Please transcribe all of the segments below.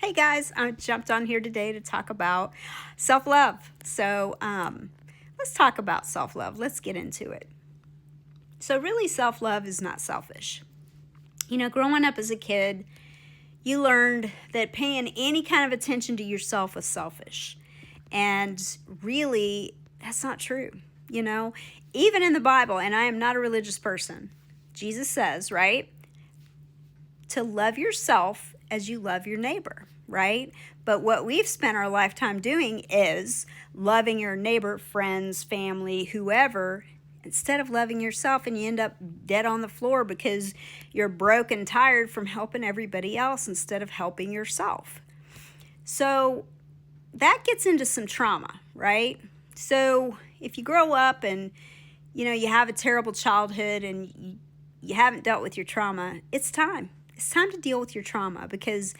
Hey guys, I jumped on here today to talk about self-love. Let's talk about self-love. Let's get into it. So really, self-love is not selfish. Growing up as a kid, you learned that paying any kind of attention to yourself was selfish. And really, that's not true. You know, Even in the Bible, and I am not a religious person, Jesus says, right, to love yourself as you love your neighbor, right? But what we've spent our lifetime doing is loving your neighbor, friends, family, whoever, instead of loving yourself, and you end up dead on the floor because you're broke and tired from helping everybody else instead of helping yourself. So that gets into some trauma, right? So if you grow up and you have a terrible childhood and you haven't dealt with your trauma, it's time. It's time to deal with your trauma, because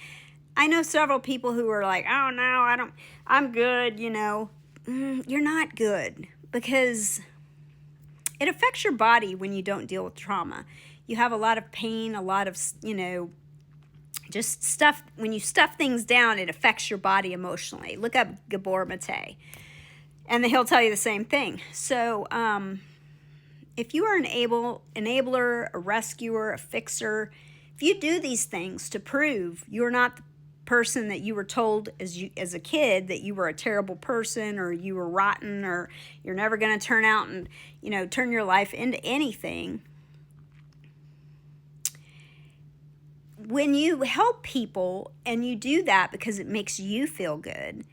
I know several people who are like, oh no, I'm good, You're not good, because it affects your body when you don't deal with trauma. You have a lot of pain, a lot of, just stuff. When you stuff things down, it affects your body emotionally. Look up Gabor Mate, and he'll tell you the same thing. So, if you are an enabler, a rescuer, a fixer, if you do these things to prove you're not the person that you were told as a kid that you were a terrible person, or you were rotten, or you're never going to turn out and turn your life into anything, when you help people and you do that because it makes you feel good,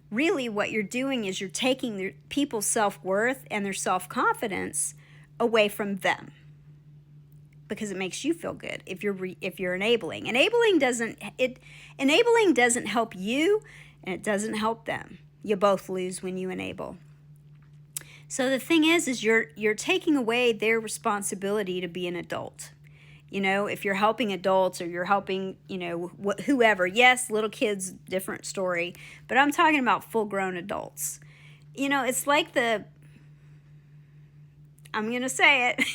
really what you're doing is you're taking people's self-worth and their self-confidence away from them, because it makes you feel good. If you're enabling doesn't help you, and it doesn't help them. You both lose when you enable. So the thing is you're taking away their responsibility to be an adult. If you're helping adults, or you're helping, whoever, yes, little kids, different story, but I'm talking about full-grown adults. It's like I'm going to say it.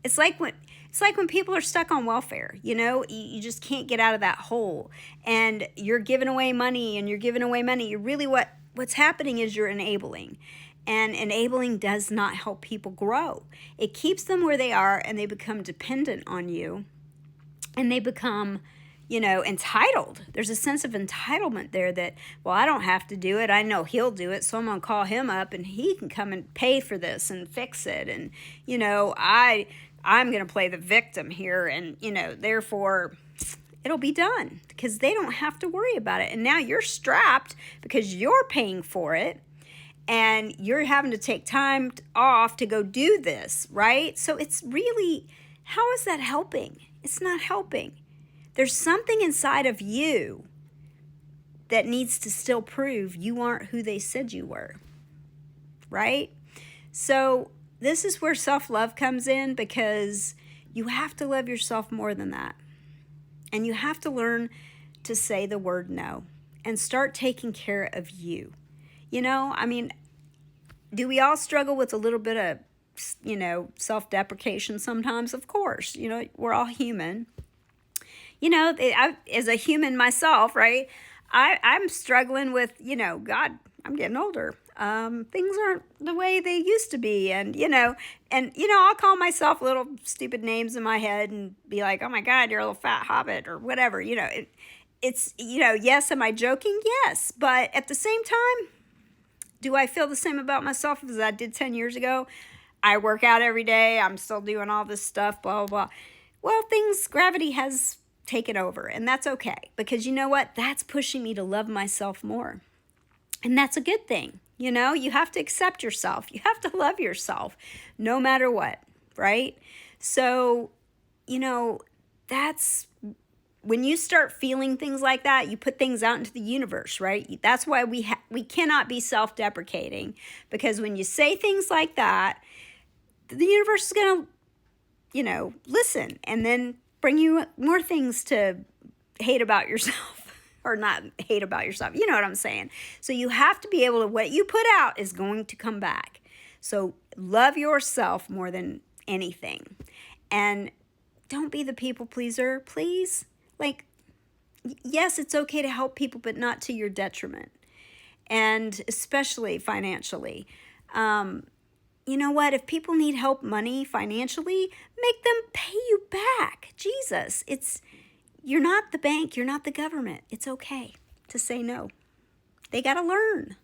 It's like when people are stuck on welfare, you just can't get out of that hole, and you're giving away money and you're giving away money. You're really what's happening is you're enabling. And enabling does not help people grow. It keeps them where they are, and they become dependent on you, and they become, entitled. There's a sense of entitlement there that, well, I don't have to do it. I know he'll do it, so I'm going to call him up and he can come and pay for this and fix it. And, I'm going to play the victim here, and, therefore it'll be done, because they don't have to worry about it. And now you're strapped because you're paying for it, and you're having to take time off to go do this, right? So it's really, how is that helping? It's not helping. There's something inside of you that needs to still prove you aren't who they said you were, right? So this is where self-love comes in, because you have to love yourself more than that. And you have to learn to say the word no and start taking care of you. Do we all struggle with a little bit of, self-deprecation sometimes? Of course, we're all human. As a human myself, right, I'm struggling with, God, I'm getting older. Things aren't the way they used to be. And, I'll call myself little stupid names in my head and be like, oh my God, you're a little fat hobbit or whatever. It's, yes, am I joking? Yes. But at the same time, do I feel the same about myself as I did 10 years ago? I work out every day. I'm still doing all this stuff, blah, blah, blah. Well, gravity has taken over, and that's okay, because you know what? That's pushing me to love myself more. And that's a good thing. You have to accept yourself. You have to love yourself no matter what, right? So, that's when you start feeling things like that, you put things out into the universe, right? That's why we cannot be self-deprecating, because when you say things like that, the universe is going to, listen, and then bring you more things to hate about yourself. Or not hate about yourself. You know what I'm saying? So you have to be able to, what you put out is going to come back. So love yourself more than anything. And don't be the people pleaser, please. Like, Yes, it's okay to help people, but not to your detriment, and especially financially. Um, you know what? If people need help money financially, make them pay you back. Jesus, you're not the bank, you're not the government. It's okay to say no. They got to learn.